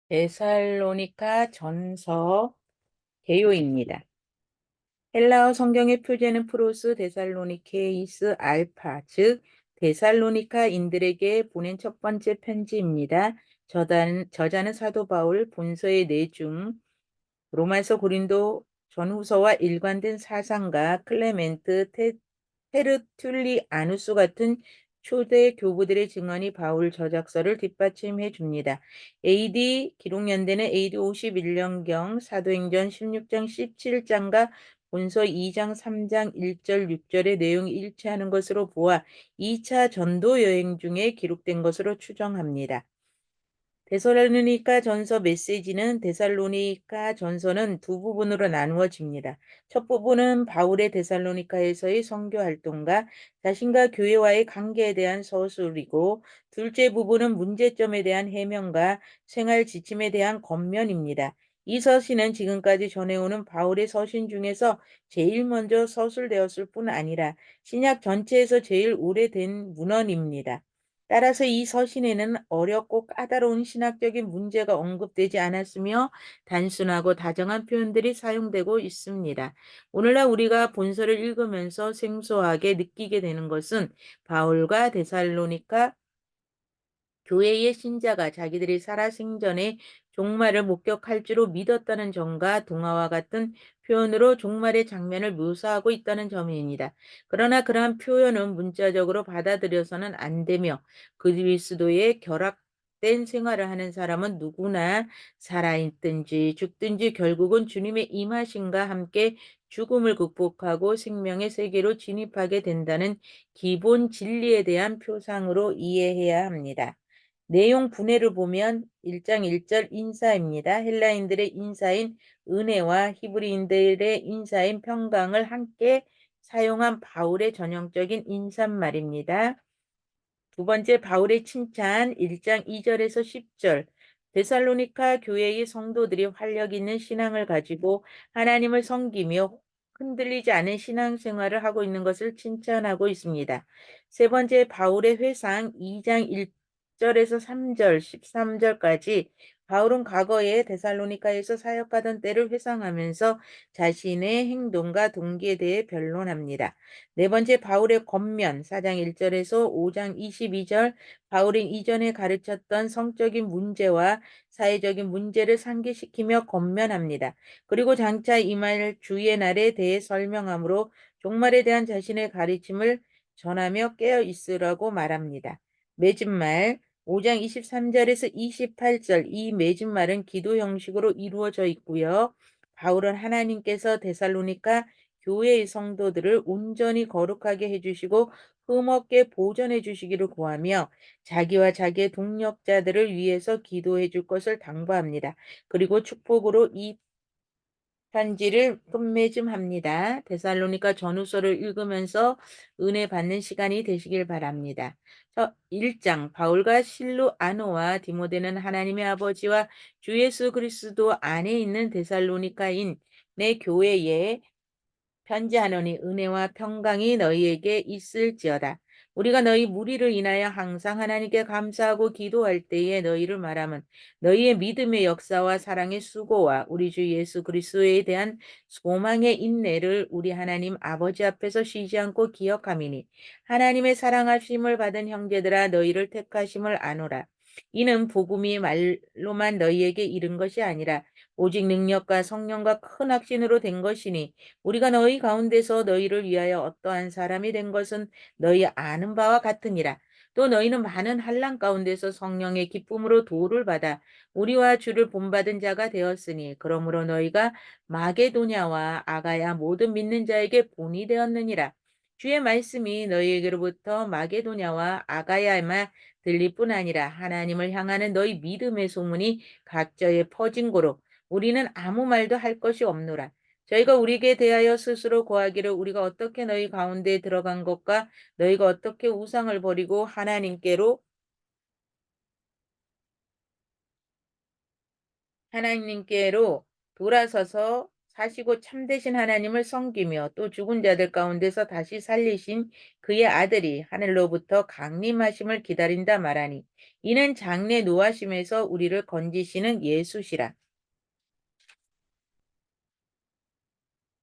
데살로니가 전서 개요입니다. 헬라어 성경의 표제는 프로스 데살로니케이스 알파, 즉 데살로니카인들에게 보낸 첫 번째 편지입니다. 저자는 사도 바울, 본서의 내중, 로마서 고린도 전후서와 일관된 사상가 클레멘트 테르툴리아누스 같은 초대 교부들의 증언이 바울 저작서를 뒷받침해 줍니다. 기록 연대는 AD 51년경 사도행전 16장 17장과 본서 2장 3장 1절 6절의 내용이 일치하는 것으로 보아 2차 전도 여행 중에 기록된 것으로 추정합니다. 데살로니가 전서 메시지는 데살로니가 전서는 두 부분으로 나누어집니다. 첫 부분은 바울의 데살로니가에서의 선교 활동과 자신과 교회와의 관계에 대한 서술이고, 둘째 부분은 문제점에 대한 해명과 생활 지침에 대한 권면입니다. 이 서신은 지금까지 전해오는 바울의 서신 중에서 제일 먼저 서술되었을 뿐 아니라 신약 전체에서 제일 오래된 문헌입니다. 따라서 이 서신에는 어렵고 까다로운 신학적인 문제가 언급되지 않았으며 단순하고 다정한 표현들이 사용되고 있습니다. 오늘날 우리가 본서를 읽으면서 생소하게 느끼게 되는 것은 바울과 데살로니가 교회의 신자가 자기들이 살아생전에 종말을 목격할 줄로 믿었다는 점과 동화와 같은 표현으로 종말의 장면을 묘사하고 있다는 점입니다. 그러나 그러한 표현은 문자적으로 받아들여서는 안 되며 그리스도의 결합된 생활을 하는 사람은 누구나 살아있든지 죽든지 결국은 주님의 임하심과 함께 죽음을 극복하고 생명의 세계로 진입하게 된다는 기본 진리에 대한 표상으로 이해해야 합니다. 내용 분해를 보면 1장 1절 인사입니다. 헬라인들의 인사인 은혜와 히브리인들의 인사인 평강을 함께 사용한 바울의 전형적인 인사말입니다. 두 번째 바울의 칭찬 1장 2절에서 10절. 데살로니가 교회의 성도들이 활력 있는 신앙을 가지고 하나님을 섬기며 흔들리지 않은 신앙생활을 하고 있는 것을 칭찬하고 있습니다. 세 번째 바울의 회상 2장 1절에서 3절, 13절까지 바울은 과거에 데살로니가에서 사역하던 때를 회상하면서 자신의 행동과 동기에 대해 변론합니다. 네 번째 바울의 권면 4장 1절에서 5장 22절. 바울은 이전에 가르쳤던 성적인 문제와 사회적인 문제를 상기시키며 권면합니다. 그리고 장차 임할 주의 날에 대해 설명하므로 종말에 대한 자신의 가르침을 전하며 깨어 있으라고 말합니다. 맺은말 5장 23절에서 28절. 이 맺은말은 기도 형식으로 이루어져 있고요. 바울은 하나님께서 데살로니가 교회의 성도들을 온전히 거룩하게 해주시고 흠없게 보존해 주시기를 구하며 자기와 자기의 동력자들을 위해서 기도해 줄 것을 당부합니다. 그리고 축복으로 이 편지를 끝맺음합니다. 데살로니가 전후서를 읽으면서 은혜 받는 시간이 되시길 바랍니다. 1장 바울과 실루아노와 디모데는 하나님의 아버지와 주 예수 그리스도 안에 있는 데살로니가인 내 교회에 편지하노니 은혜와 평강이 너희에게 있을지어다. 우리가 너희 무리를 인하여 항상 하나님께 감사하고 기도할 때에 너희를 말하면 너희의 믿음의 역사와 사랑의 수고와 우리 주 예수 그리스도에 대한 소망의 인내를 우리 하나님 아버지 앞에서 쉬지 않고 기억함이니 하나님의 사랑하심을 받은 형제들아 너희를 택하심을 아노라. 이는 복음이 말로만 너희에게 이른 것이 아니라 오직 능력과 성령과 큰 확신으로 된 것이니 우리가 너희 가운데서 너희를 위하여 어떠한 사람이 된 것은 너희 아는 바와 같으니라. 또 너희는 많은 환난 가운데서 성령의 기쁨으로 도를 받아 우리와 주를 본받은 자가 되었으니 그러므로 너희가 마게도냐와 아가야 모든 믿는 자에게 본이 되었느니라. 주의 말씀이 너희에게로부터 마게도냐와 아가야에만 들릴 뿐 아니라 하나님을 향하는 너희 믿음의 소문이 각저에 퍼진 고로 우리는 아무 말도 할 것이 없노라. 저희가 우리에게 대하여 스스로 고하기를 우리가 어떻게 너희 가운데 들어간 것과 너희가 어떻게 우상을 버리고 하나님께로 돌아서서 사시고 참되신 하나님을 섬기며 또 죽은 자들 가운데서 다시 살리신 그의 아들이 하늘로부터 강림하심을 기다린다 말하니 이는 장래 노하심에서 우리를 건지시는 예수시라.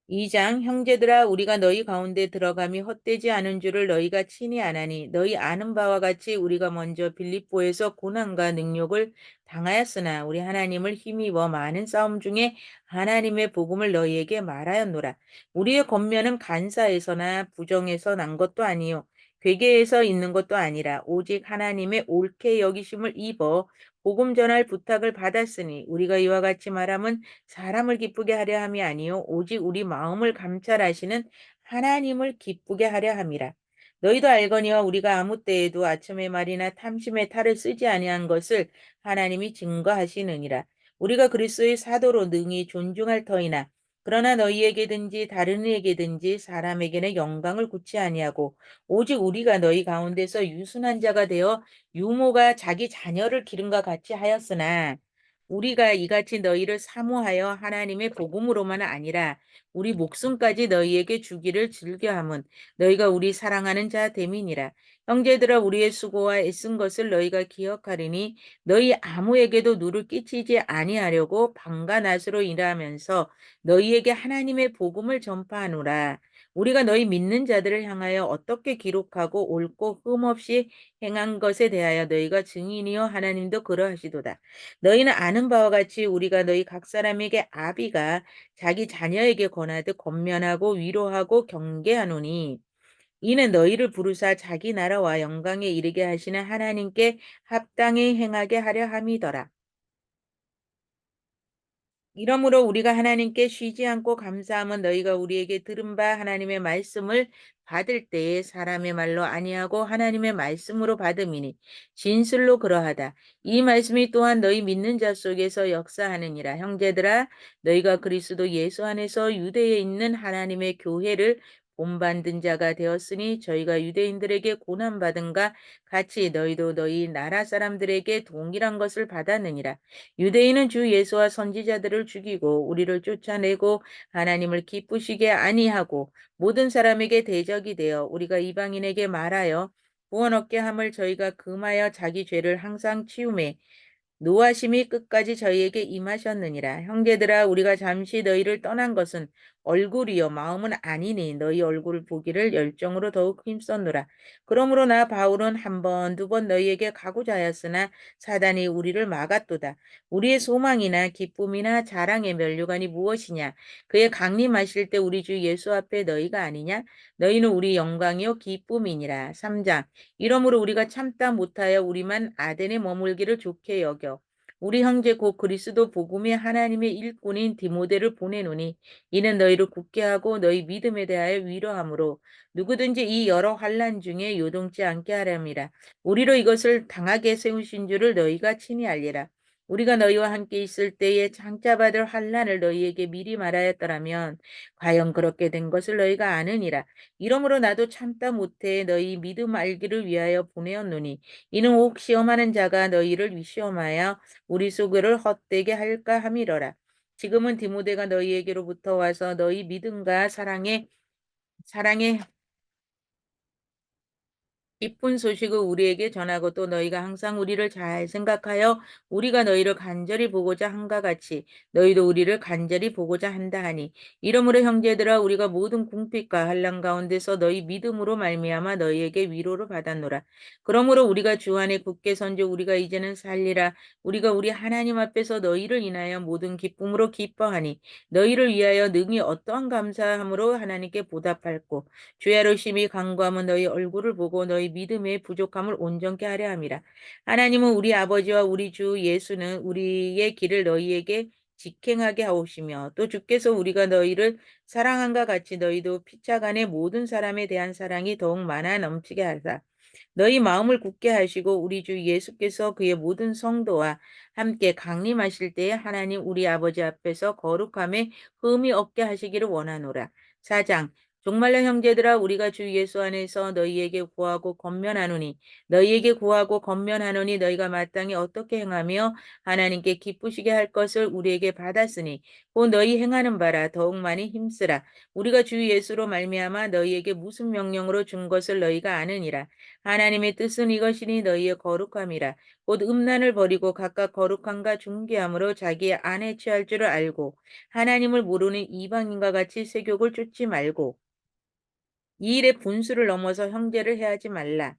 2장 형제들아 우리가 너희 가운데 들어감이 헛되지 않은 줄을 너희가 친히 아나니 너희 아는 바와 같이 우리가 먼저 빌립보에서 고난과 능욕을 당하였으나 우리 하나님을 힘입어 많은 싸움 중에 하나님의 복음을 너희에게 말하였노라. 우리의 권면은 간사에서나 부정에서 난 것도 아니요 괴계에서 있는 것도 아니라 오직 하나님의 옳게 여기심을 입어 복음 전할 부탁을 받았으니 우리가 이와 같이 말함은 사람을 기쁘게 하려 함이 아니요 오직 우리 마음을 감찰하시는 하나님을 기쁘게 하려 함이라. 너희도 알거니와 우리가 아무 때에도 아첨의 말이나 탐심의 탈을 쓰지 아니한 것을 하나님이 증거하시느니라. 우리가 그리스도의 사도로 능히 존중할 터이나 그러나 너희에게든지 다른 이에게든지 사람에게는 영광을 굳이 아니하고 오직 우리가 너희 가운데서 유순한 자가 되어 유모가 자기 자녀를 기름과 같이 하였으나 우리가 이같이 너희를 사모하여 하나님의 복음으로만 아니라 우리 목숨까지 너희에게 주기를 즐겨함은 너희가 우리 사랑하는 자 됨이니라. 형제들아 우리의 수고와 애쓴 것을 너희가 기억하리니 너희 아무에게도 누를 끼치지 아니하려고 방과 낮으로 일하면서 너희에게 하나님의 복음을 전파하노라. 우리가 너희 믿는 자들을 향하여 어떻게 기록하고 옳고 흠없이 행한 것에 대하여 너희가 증인이요 하나님도 그러하시도다. 너희는 아는 바와 같이 우리가 너희 각 사람에게 아비가 자기 자녀에게 권하듯 권면하고 위로하고 경계하노니 이는 너희를 부르사 자기 나라와 영광에 이르게 하시는 하나님께 합당히 행하게 하려 함이더라. 이러므로 우리가 하나님께 쉬지 않고 감사함은 너희가 우리에게 들은 바 하나님의 말씀을 받을 때에 사람의 말로 아니하고 하나님의 말씀으로 받음이니 진실로 그러하다. 이 말씀이 또한 너희 믿는 자 속에서 역사하느니라. 형제들아 너희가 그리스도 예수 안에서 유대에 있는 하나님의 교회를 본받은 자가 되었으니 저희가 유대인들에게 고난받은가 같이 너희도 너희 나라 사람들에게 동일한 것을 받았느니라. 유대인은 주 예수와 선지자들을 죽이고 우리를 쫓아내고 하나님을 기쁘시게 아니하고 모든 사람에게 대적이 되어 우리가 이방인에게 말하여 구원 얻게 함을 저희가 금하여 자기 죄를 항상 치우매 노하심이 끝까지 저희에게 임하셨느니라. 형제들아 우리가 잠시 너희를 떠난 것은 얼굴이요 마음은 아니니 너희 얼굴을 보기를 열정으로 더욱 힘썼노라. 그러므로 나 바울은 한 번, 두 번 너희에게 가고자 하였으나 사단이 우리를 막았도다. 우리의 소망이나 기쁨이나 자랑의 면류관이 무엇이냐? 그의 강림하실 때 우리 주 예수 앞에 너희가 아니냐? 너희는 우리 영광이요 기쁨이니라. 3장 이러므로 우리가 참다 못하여 우리만 아덴에 머물기를 좋게 여겨 우리 형제 곧 그리스도 복음의 하나님의 일꾼인 디모데를 보내노니 이는 너희를 굳게 하고 너희 믿음에 대하여 위로하므로 누구든지 이 여러 환난 중에 요동치 않게 하렵니다. 우리로 이것을 당하게 세우신 줄을 너희가 친히 알리라. 우리가 너희와 함께 있을 때에 장차 받을 환난을 너희에게 미리 말하였더라면 과연 그렇게 된 것을 너희가 아느니라. 이러므로 나도 참다 못해 너희 믿음 알기를 위하여 보내었노니 이는 혹 시험하는 자가 너희를 시험하여 우리 소교를 헛되게 할까 함이러라. 지금은 디모데가 너희에게로부터 와서 너희 믿음과 사랑에 기쁜 소식을 우리에게 전하고 또 너희가 항상 우리를 잘 생각하여 우리가 너희를 간절히 보고자 한가 같이 너희도 우리를 간절히 보고자 한다 하니 이러므로 형제들아 우리가 모든 궁핍과 환난 가운데서 너희 믿음으로 말미암아 너희에게 위로를 받았노라. 그러므로 우리가 주 안에 굳게 선지 우리가 이제는 살리라. 우리가 우리 하나님 앞에서 너희를 인하여 모든 기쁨으로 기뻐하니 너희를 위하여 능히 어떠한 감사함으로 하나님께 보답할꼬 주야로 심히 간구하면 너희 얼굴을 보고 너희 믿음의 부족함을 온전케 하려 함이라. 하나님은 우리 아버지와 우리 주 예수는 우리의 길을 너희에게 직행하게 하오시며 또 주께서 우리가 너희를 사랑한가 같이 너희도 피차간의 모든 사람에 대한 사랑이 더욱 많아 넘치게 하사 너희 마음을 굳게 하시고 우리 주 예수께서 그의 모든 성도와 함께 강림하실 때에 하나님 우리 아버지 앞에서 거룩함에 흠이 없게 하시기를 원하노라. 4장 정말로 형제들아 우리가 주 예수 안에서 너희에게 구하고 권면하노니 너희가 마땅히 어떻게 행하며 하나님께 기쁘시게 할 것을 우리에게 받았으니 곧 너희 행하는 바라 더욱 많이 힘쓰라. 우리가 주 예수로 말미암아 너희에게 무슨 명령으로 준 것을 너희가 아느니라. 하나님의 뜻은 이것이니 너희의 거룩함이라. 곧 음란을 버리고 각각 거룩함과 중개함으로 자기의 안에 취할 줄을 알고 하나님을 모르는 이방인과 같이 세욕을 쫓지 말고 이 일의 분수를 넘어서 형제를 해하지 말라.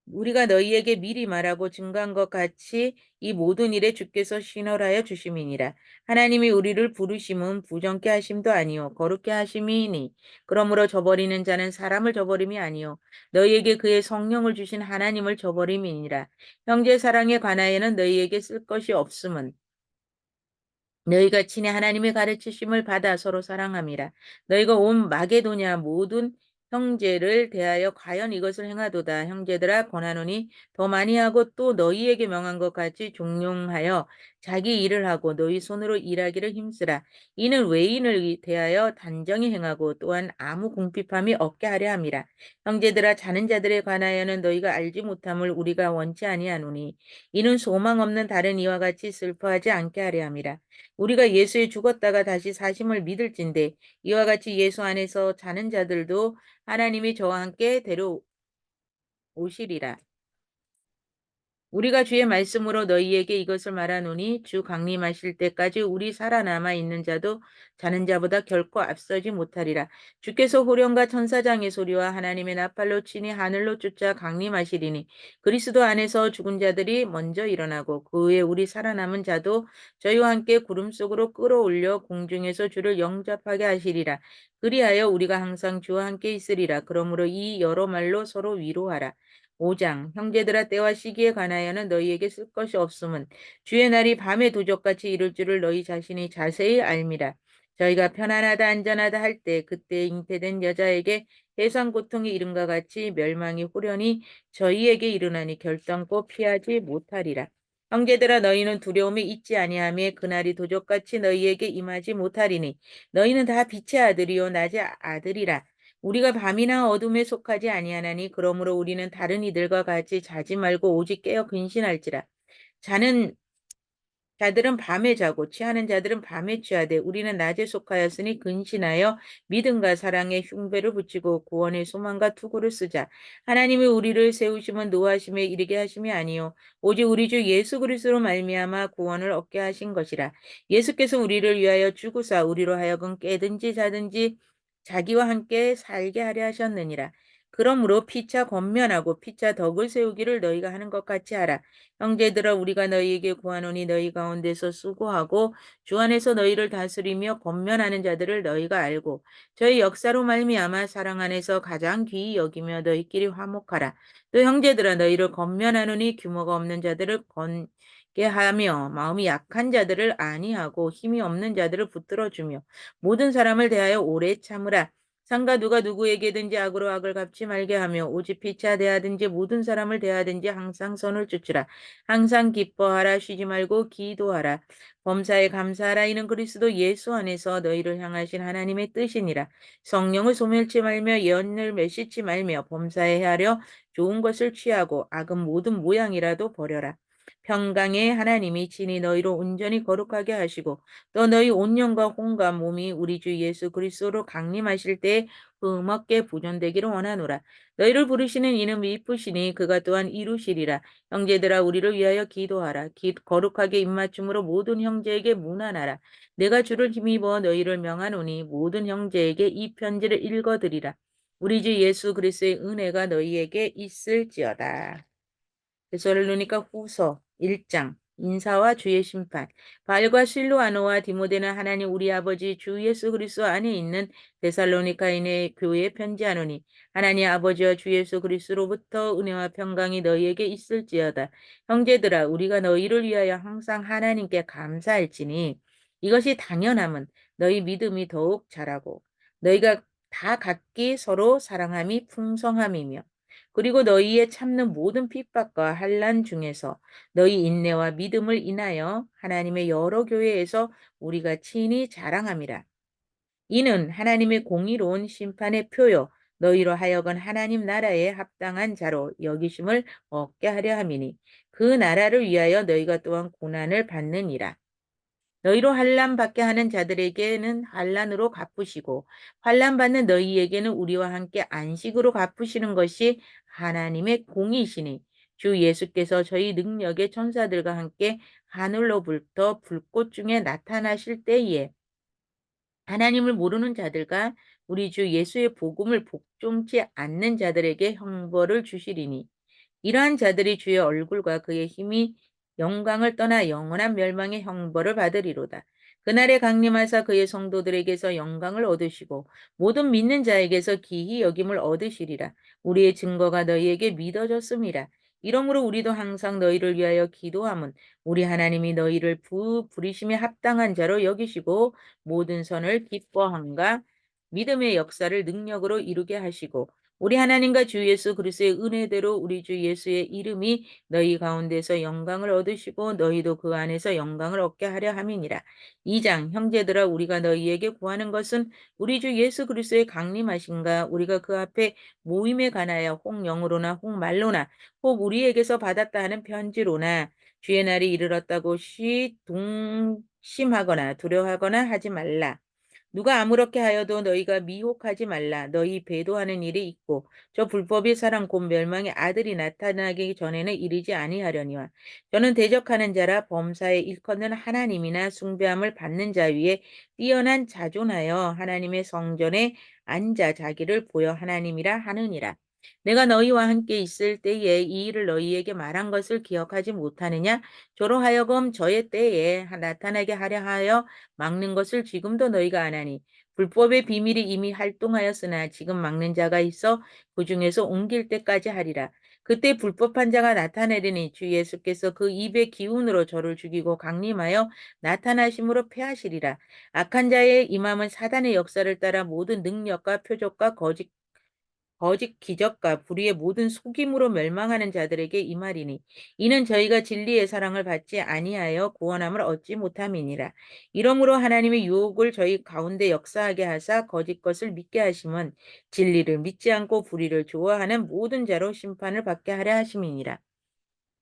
우리가 너희에게 미리 말하고 증거한 것 같이 이 모든 일에 주께서 신월하여 주심이니라. 하나님이 우리를 부르심은 부정케 하심도 아니요 거룩케 하심이니 그러므로 저버리는 자는 사람을 저버림이 아니요 너희에게 그의 성령을 주신 하나님을 저버림이니라. 형제 사랑에 관하여는 너희에게 쓸 것이 없음은 너희가 친히 하나님의 가르치심을 받아 서로 사랑함이라. 너희가 온 마게도냐 모든 형제를 대하여 과연 이것을 행하도다. 형제들아 권하노니 더 많이 하고 또 너희에게 명한 것 같이 종용하여 자기 일을 하고 너희 손으로 일하기를 힘쓰라. 이는 외인을 대하여 단정히 행하고 또한 아무 궁핍함이 없게 하려 함이라. 형제들아 자는 자들에 관하여는 너희가 알지 못함을 우리가 원치 아니하노니 이는 소망 없는 다른 이와 같이 슬퍼하지 않게 하려 함이라. 우리가 예수에 죽었다가 다시 사심을 믿을진데 이와 같이 예수 안에서 자는 자들도 하나님이 저와 함께 데려오시리라. 우리가 주의 말씀으로 너희에게 이것을 말하노니 주 강림하실 때까지 우리 살아남아 있는 자도 자는 자보다 결코 앞서지 못하리라. 주께서 호령과 천사장의 소리와 하나님의 나팔로 치니 하늘로 쫓아 강림하시리니 그리스도 안에서 죽은 자들이 먼저 일어나고 그 후에 우리 살아남은 자도 저희와 함께 구름 속으로 끌어올려 공중에서 주를 영접하게 하시리라. 그리하여 우리가 항상 주와 함께 있으리라. 그러므로 이 여러 말로 서로 위로하라. 5장 형제들아 때와 시기에 관하여는 너희에게 쓸 것이 없음은 주의 날이 밤의 도적같이 이를 줄을 너희 자신이 자세히 알미라. 저희가 편안하다 안전하다 할 때 그때 잉태된 여자에게 해산 고통이 이름과 같이 멸망이 후련히 저희에게 일어나니 결단코 피하지 못하리라. 형제들아 너희는 두려움이 있지 아니하며 그날이 도적같이 너희에게 임하지 못하리니 너희는 다 빛의 아들이요 낮의 아들이라. 우리가 밤이나 어둠에 속하지 아니하나니 그러므로 우리는 다른 이들과 같이 자지 말고 오직 깨어 근신할지라. 자는 자들은 밤에 자고 취하는 자들은 밤에 취하되 우리는 낮에 속하였으니 근신하여 믿음과 사랑의 흉배를 붙이고 구원의 소망과 투구를 쓰자. 하나님이 우리를 세우심은 노하심에 이르게 하심이 아니요 오직 우리 주 예수 그리스도로 말미암아 구원을 얻게 하신 것이라. 예수께서 우리를 위하여 죽으사 우리로 하여금 깨든지 자든지 자기와 함께 살게 하려 하셨느니라. 그러므로 피차 권면하고 피차 덕을 세우기를 너희가 하는 것 같이 하라. 형제들아 우리가 너희에게 구하노니 너희 가운데서 수고하고 주 안에서 너희를 다스리며 권면하는 자들을 너희가 알고 저희 역사로 말미암아 사랑 안에서 가장 귀히 여기며 너희끼리 화목하라. 또 형제들아 너희를 권면하노니 규모가 없는 자들을 권게 하며 마음이 약한 자들을 안위하고 힘이 없는 자들을 붙들어주며 모든 사람을 대하여 오래 참으라. 상가 누가 누구에게든지 악으로 악을 갚지 말게 하며 오직 피차 대하든지 모든 사람을 대하든지 항상 선을 쫓으라. 항상 기뻐하라 쉬지 말고 기도하라. 범사에 감사하라. 이는 그리스도 예수 안에서 너희를 향하신 하나님의 뜻이니라. 성령을 소멸치 말며 예언을 멸시치 말며 범사에 헤아려 좋은 것을 취하고 악은 모든 모양이라도 버려라. 평강의 하나님이 친히 너희로 온전히 거룩하게 하시고 또 너희 온 영과 혼과 몸이 우리 주 예수 그리스도로 강림하실 때에 흠없게 보존되기를 원하노라. 너희를 부르시는 이는 이쁘시니 그가 또한 이루시리라. 형제들아 우리를 위하여 기도하라. 거룩하게 입맞춤으로 모든 형제에게 문안하라. 내가 주를 힘입어 너희를 명하노니 모든 형제에게 이 편지를 읽어드리라. 우리 주 예수 그리스도의 은혜가 너희에게 있을지어다. 데살로니가 후서 1장 인사와 주의 심판 발과 실로아노와 디모데는 하나님 우리 아버지 주 예수 그리스도 안에 있는 데살로니가인의 교회에 편지하노니 하나님 아버지와 주 예수 그리스도로부터 은혜와 평강이 너희에게 있을지어다. 형제들아 우리가 너희를 위하여 항상 하나님께 감사할지니 이것이 당연함은 너희 믿음이 더욱 자라고 너희가 다 각기 서로 사랑함이 풍성함이며 그리고 너희의 참는 모든 핍박과 환난 중에서 너희 인내와 믿음을 인하여 하나님의 여러 교회에서 우리가 친히 자랑함이라. 이는 하나님의 공의로운 심판의 표요 너희로 하여금 하나님 나라에 합당한 자로 여기심을 얻게 하려 함이니 그 나라를 위하여 너희가 또한 고난을 받느니라. 너희로 환난 받게 하는 자들에게는 환난으로 갚으시고 환난 받는 너희에게는 우리와 함께 안식으로 갚으시는 것이 하나님의 공이시니 주 예수께서 저희 능력의 천사들과 함께 하늘로부터 불꽃 중에 나타나실 때에 하나님을 모르는 자들과 우리 주 예수의 복음을 복종치 않는 자들에게 형벌을 주시리니 이러한 자들이 주의 얼굴과 그의 힘이 영광을 떠나 영원한 멸망의 형벌을 받으리로다. 그날에 강림하사 그의 성도들에게서 영광을 얻으시고 모든 믿는 자에게서 기히 여김을 얻으시리라. 우리의 증거가 너희에게 믿어졌음이라. 이러므로 우리도 항상 너희를 위하여 기도함은 우리 하나님이 너희를 부르심에 합당한 자로 여기시고 모든 선을 기뻐함과 믿음의 역사를 능력으로 이루게 하시고 우리 하나님과 주 예수 그리스도의 은혜대로 우리 주 예수의 이름이 너희 가운데서 영광을 얻으시고 너희도 그 안에서 영광을 얻게 하려 함이니라. 2장 형제들아 우리가 너희에게 구하는 것은 우리 주 예수 그리스도의 강림하신가 우리가 그 앞에 모임에 관하여 혹 영으로나 혹 말로나 혹 우리에게서 받았다 하는 편지로나 주의 날이 이르렀다고 동심하거나 두려워하거나 하지 말라. 누가 아무렇게 하여도 너희가 미혹하지 말라. 너희 배도하는 일이 있고 저 불법의 사랑 곧 멸망의 아들이 나타나기 전에는 이르지 아니하려니와 저는 대적하는 자라 범사에 일컫는 하나님이나 숭배함을 받는 자 위에 뛰어난 자존하여 하나님의 성전에 앉아 자기를 보여 하나님이라 하느니라. 내가 너희와 함께 있을 때에 이 일을 너희에게 말한 것을 기억하지 못하느냐? 저로 하여금 저의 때에 나타나게 하려 하여 막는 것을 지금도 너희가 안 하니 불법의 비밀이 이미 활동하였으나 지금 막는 자가 있어 그 중에서 옮길 때까지 하리라. 그때 불법한 자가 나타내리니 주 예수께서 그 입의 기운으로 저를 죽이고 강림하여 나타나심으로 패하시리라. 악한 자의 임함은 사단의 역사를 따라 모든 능력과 표적과 거짓 기적과 불의의 모든 속임으로 멸망하는 자들에게 이 말이니 이는 저희가 진리의 사랑을 받지 아니하여 구원함을 얻지 못함이니라. 이러므로 하나님의 유혹을 저희 가운데 역사하게 하사 거짓 것을 믿게 하심은 진리를 믿지 않고 불의를 좋아하는 모든 자로 심판을 받게 하려 하심이니라.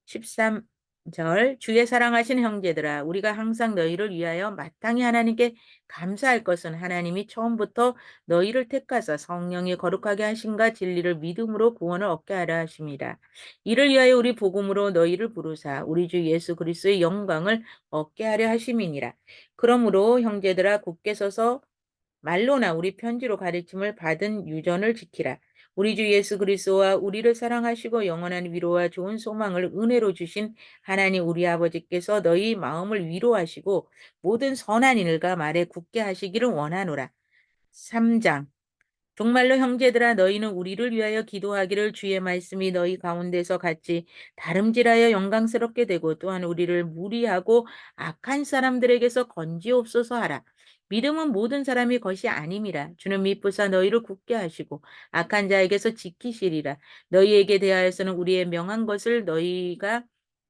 13절 주의 사랑하신 형제들아 우리가 항상 너희를 위하여 마땅히 하나님께 감사할 것은 하나님이 처음부터 너희를 택하사 성령이 거룩하게 하신가 진리를 믿음으로 구원을 얻게 하려 하심이라. 이를 위하여 우리 복음으로 너희를 부르사 우리 주 예수 그리스도의 영광을 얻게 하려 하심이니라. 그러므로 형제들아 굳게 서서 말로나 우리 편지로 가르침을 받은 유전을 지키라. 우리 주 예수 그리스도와 우리를 사랑하시고 영원한 위로와 좋은 소망을 은혜로 주신 하나님 우리 아버지께서 너희 마음을 위로하시고 모든 선한 일과 말에 굳게 하시기를 원하노라. 3장 정말로 형제들아 너희는 우리를 위하여 기도하기를 주의 말씀이 너희 가운데서 같이 다름질하여 영광스럽게 되고 또한 우리를 무리하고 악한 사람들에게서 건지옵소서 하라. 믿음은 모든 사람이 것이 아님이라. 주는 미쁘사 너희를 굳게 하시고 악한 자에게서 지키시리라. 너희에게 대하여서는 우리의 명한 것을 너희가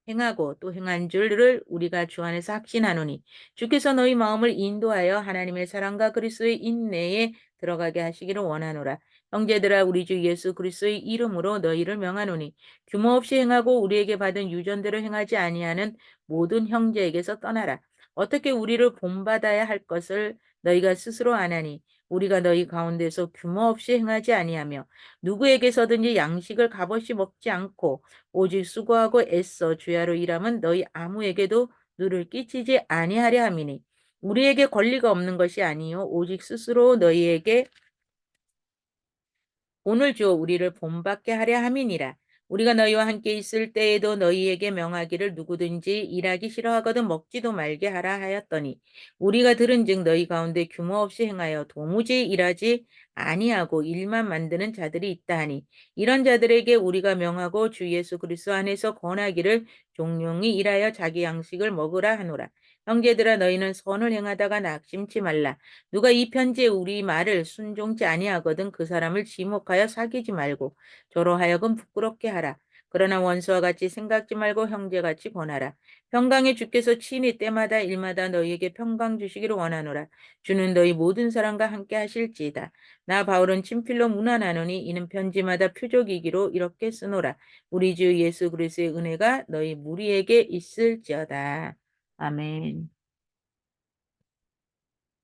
행하고 또 행한 줄을 우리가 주 안에서 확신하노니 주께서 너희 마음을 인도하여 하나님의 사랑과 그리스도의 인내에 들어가게 하시기를 원하노라. 형제들아 우리 주 예수 그리스도의 이름으로 너희를 명하노니 규모 없이 행하고 우리에게 받은 유전대로 행하지 아니하는 모든 형제에게서 떠나라. 어떻게 우리를 본받아야 할 것을 너희가 스스로 아나니 우리가 너희 가운데서 규모 없이 행하지 아니하며 누구에게서든지 양식을 값없이 먹지 않고 오직 수고하고 애써 주야로 일함은 너희 아무에게도 누를 끼치지 아니하려 함이니 우리에게 권리가 없는 것이 아니요 오직 스스로 너희에게 오늘 주어 우리를 본받게 하려 함이니라. 우리가 너희와 함께 있을 때에도 너희에게 명하기를 누구든지 일하기 싫어하거든 먹지도 말게 하라 하였더니 우리가 들은즉 너희 가운데 규모 없이 행하여 도무지 일하지 아니하고 일만 만드는 자들이 있다 하니 이런 자들에게 우리가 명하고 주 예수 그리스도 안에서 권하기를 종용이 일하여 자기 양식을 먹으라 하노라. 형제들아 너희는 선을 행하다가 낙심치 말라. 누가 이 편지에 우리 말을 순종치 아니하거든 그 사람을 지목하여 사귀지 말고 저로 하여금 부끄럽게 하라. 그러나 원수와 같이 생각지 말고 형제같이 권하라. 평강의 주께서 친히 때마다 일마다 너희에게 평강 주시기를 원하노라. 주는 너희 모든 사람과 함께 하실지이다. 나 바울은 친필로 문안하노니 이는 편지마다 표적이기로 이렇게 쓰노라. 우리 주 예수 그리스도의 은혜가 너희 무리에게 있을지어다. 아멘.